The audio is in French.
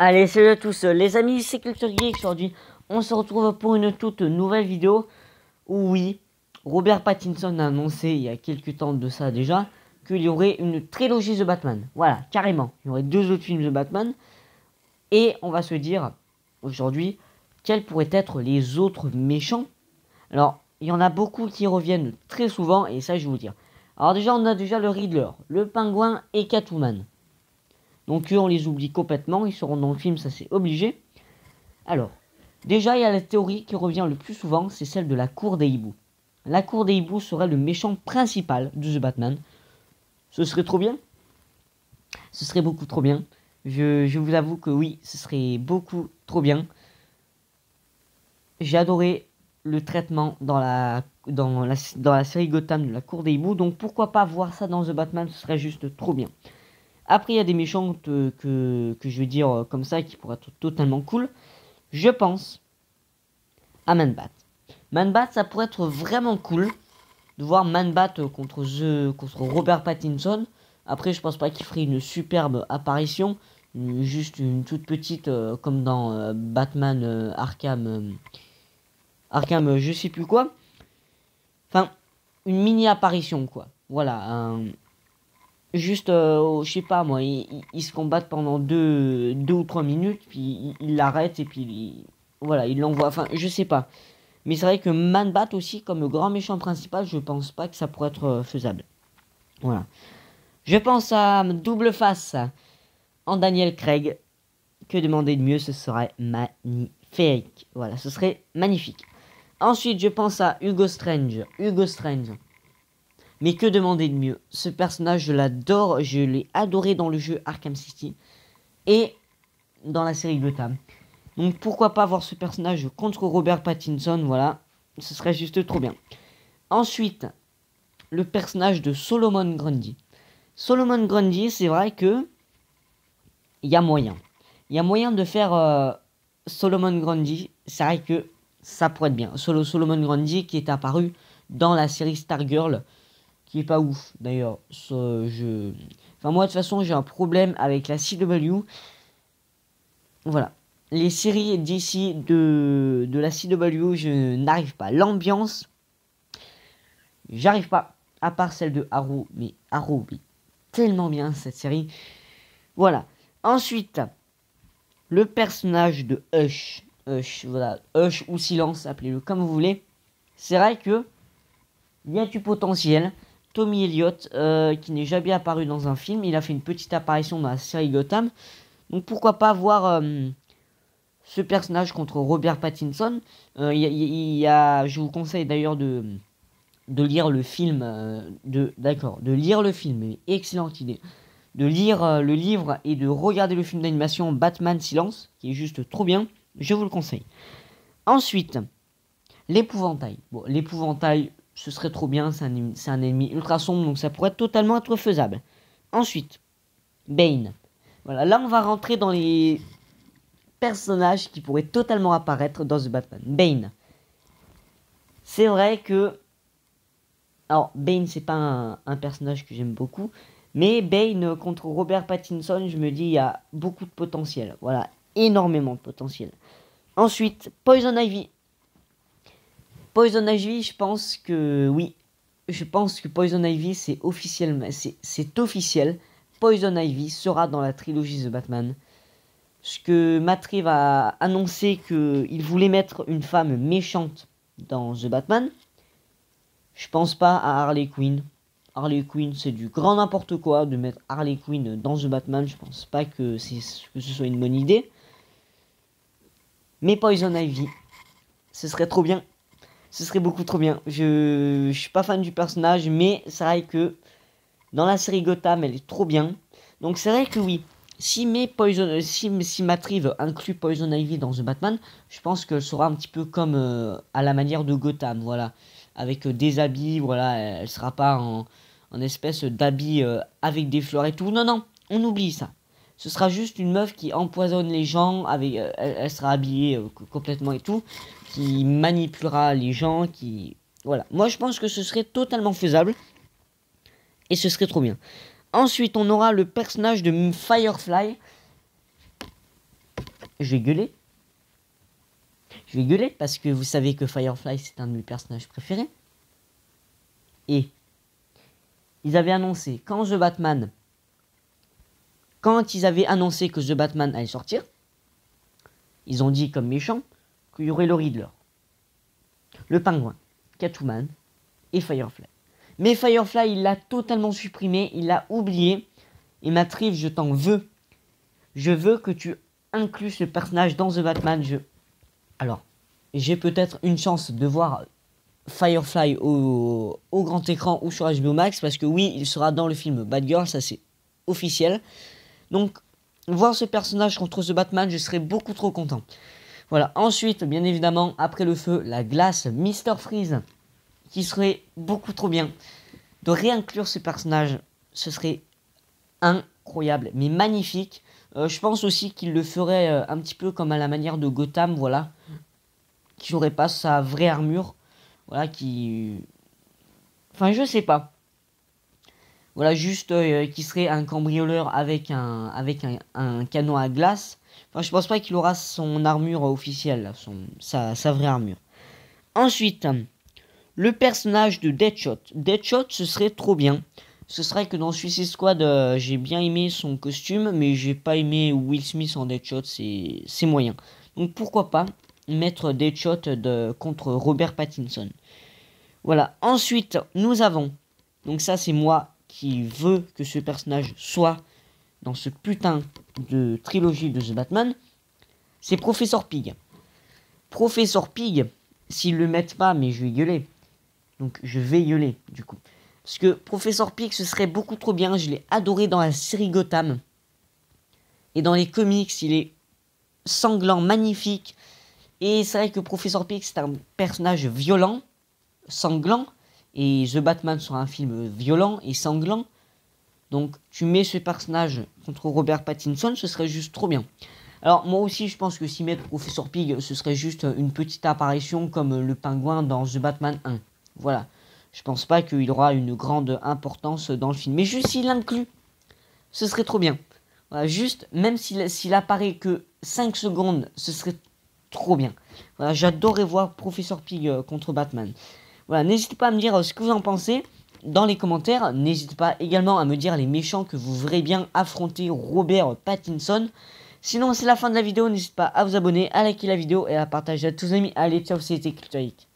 Allez, salut à tous les amis, c'est Culture Geek. Aujourd'hui, on se retrouve pour une toute nouvelle vidéo où oui, Robert Pattinson a annoncé il y a quelques temps de ça déjà qu'il y aurait une trilogie de Batman. Voilà, carrément. Il y aurait 2 autres films de Batman. Et on va se dire aujourd'hui quels pourraient être les autres méchants. Alors, il y en a beaucoup qui reviennent très souvent et ça je vais vous dire. Alors déjà, on a déjà le Riddler, le Pingouin et Catwoman. Donc eux, on les oublie complètement, ils seront dans le film, ça c'est obligé. Alors, déjà, il y a la théorie qui revient le plus souvent, c'est celle de la cour des hiboux. La cour des hiboux serait le méchant principal de The Batman. Ce serait trop bien. Ce serait beaucoup trop bien. Je vous avoue que oui, ce serait beaucoup trop bien. J'ai adoré le traitement dans la série Gotham de la cour des hiboux, donc pourquoi pas voir ça dans The Batman, ce serait juste trop bien. Après, il y a des méchants que je vais dire comme ça, qui pourraient être totalement cool. Je pense à Man-Bat. Man-Bat, ça pourrait être vraiment cool de voir Man-Bat contre Robert Pattinson. Après, je pense pas qu'il ferait une superbe apparition. Juste une toute petite, comme dans Batman Arkham, je sais plus quoi. Enfin, une mini apparition, quoi. Voilà, juste, je sais pas moi, ils se combattent pendant 2 ou 3 minutes, puis il l'arrête et puis voilà, il l'envoie. Enfin, je sais pas. Mais c'est vrai que Man-Bat aussi, comme grand méchant principal, je pense pas que ça pourrait être faisable. Voilà. Je pense à Double Face en Daniel Craig. Que demander de mieux, ce serait magnifique. Voilà, ce serait magnifique. Ensuite, je pense à Hugo Strange. Hugo Strange. Mais que demander de mieux? Ce personnage, je l'adore. Je l'ai adoré dans le jeu Arkham City. Et dans la série Gotham. Donc pourquoi pas voir ce personnage contre Robert Pattinson, voilà. Ce serait juste trop bien. Ensuite, le personnage de Solomon Grundy. Solomon Grundy, c'est vrai que il y a moyen. Il y a moyen de faire Solomon Grundy. C'est vrai que ça pourrait être bien. Solomon Grundy qui est apparu dans la série Stargirl, qui est pas ouf d'ailleurs. Enfin moi de toute façon j'ai un problème avec la CW. Voilà. Les séries d'ici de la CW, je n'arrive pas. L'ambiance, j'arrive pas. À part celle de Arrow. Mais Arrow, mais tellement bien cette série. Voilà. Ensuite, le personnage de Hush. Hush, voilà. Hush ou Silence, appelez-le comme vous voulez. C'est vrai que il y a du potentiel. Tommy Elliott, qui n'est jamais apparu dans un film. Il a fait une petite apparition dans la série Gotham. Donc pourquoi pas voir ce personnage contre Robert Pattinson. Je vous conseille d'ailleurs de lire le film. De lire le film, mais excellente idée. De lire le livre et de regarder le film d'animation Batman Silence, qui est juste trop bien. Je vous le conseille. Ensuite, l'épouvantail. Bon, l'épouvantail, ce serait trop bien. C'est un ennemi ultra sombre, donc ça pourrait totalement être faisable. Ensuite, Bane. Voilà, là on va rentrer dans les personnage qui pourrait totalement apparaître dans The Batman. Bane. C'est vrai que... Alors, Bane, c'est pas un personnage que j'aime beaucoup. Mais Bane contre Robert Pattinson, je me dis, il y a beaucoup de potentiel. Voilà, énormément de potentiel. Ensuite, Poison Ivy. Poison Ivy, je pense que... Oui. Je pense que Poison Ivy, c'est officiel. C'est officiel. Poison Ivy sera dans la trilogie The Batman. Parce que Matt Reeves a annoncé qu'il voulait mettre une femme méchante dans The Batman. Je pense pas à Harley Quinn. Harley Quinn, c'est du grand n'importe quoi de mettre Harley Quinn dans The Batman. Je pense pas que ce soit une bonne idée. Mais Poison Ivy, ce serait trop bien. Ce serait beaucoup trop bien. Je suis pas fan du personnage, mais c'est vrai que dans la série Gotham, elle est trop bien. Donc c'est vrai que oui. Si Matt Reeves inclut Poison Ivy dans The Batman, je pense qu'elle sera un petit peu comme à la manière de Gotham, voilà, avec des habits, voilà, elle sera pas en espèce d'habits avec des fleurs et tout. Non, non, on oublie ça. Ce sera juste une meuf qui empoisonne les gens, elle sera habillée complètement et tout, qui manipulera les gens, qui... Voilà, moi je pense que ce serait totalement faisable, et ce serait trop bien. Ensuite, on aura le personnage de Firefly. je vais gueuler. Je vais gueuler parce que vous savez que Firefly, c'est un de mes personnages préférés. Et ils avaient annoncé, quand ils avaient annoncé que The Batman allait sortir, ils ont dit comme méchant qu'il y aurait le Riddler, le Pingouin, Catwoman et Firefly. Mais Firefly, il l'a totalement supprimé, il l'a oublié. Et Matt Reeves, je t'en veux. Je veux que tu inclues ce personnage dans The Batman. Alors, j'ai peut-être une chance de voir Firefly au grand écran ou sur HBO Max, parce que oui, il sera dans le film Batgirl, ça c'est officiel. Donc, voir ce personnage contre The Batman, je serais beaucoup trop content. Voilà, ensuite, bien évidemment, après le feu, la glace, Mr. Freeze, qui serait beaucoup trop bien. De réinclure ce personnage, ce serait incroyable, mais magnifique. Je pense aussi qu'il le ferait un petit peu comme à la manière de Gotham, voilà. Qui n'aurait pas sa vraie armure. Voilà, enfin, je sais pas. Voilà, juste qui serait un cambrioleur avec un canon à glace. Enfin, je pense pas qu'il aura son armure officielle, sa vraie armure. Ensuite, le personnage de Deadshot. Deadshot, ce serait trop bien. Ce serait que dans Suicide Squad, j'ai bien aimé son costume, mais j'ai pas aimé Will Smith en Deadshot, c'est moyen. Donc pourquoi pas mettre Deadshot contre Robert Pattinson. Voilà. Ensuite, nous avons, donc ça c'est moi qui veux que ce personnage soit dans ce putain de trilogie de The Batman, c'est Professor Pig. Professor Pig, s'ils le mettent pas, mais je vais gueuler. Donc je vais gueuler du coup. Parce que Professor Pig, ce serait beaucoup trop bien. Je l'ai adoré dans la série Gotham. Et dans les comics, il est sanglant, magnifique. Et c'est vrai que Professor Pig, c'est un personnage violent, sanglant. Et The Batman sera un film violent et sanglant. Donc tu mets ce personnage contre Robert Pattinson, ce serait juste trop bien. Alors moi aussi je pense que s'y mettre Professor Pig, ce serait juste une petite apparition comme le pingouin dans The Batman 1. Voilà. Je pense pas qu'il aura une grande importance dans le film. Mais juste s'il l'inclut, ce serait trop bien. Voilà, juste, même s'il apparaît que 5 secondes, ce serait trop bien. Voilà, j'adorerais voir Professor Pig contre Batman. Voilà, n'hésitez pas à me dire ce que vous en pensez dans les commentaires. N'hésitez pas également à me dire les méchants que vous verrez bien affronter Robert Pattinson. Sinon, c'est la fin de la vidéo. N'hésitez pas à vous abonner, à liker la vidéo et à partager à tous vos amis. Allez, ciao, c'était Cryptoïque.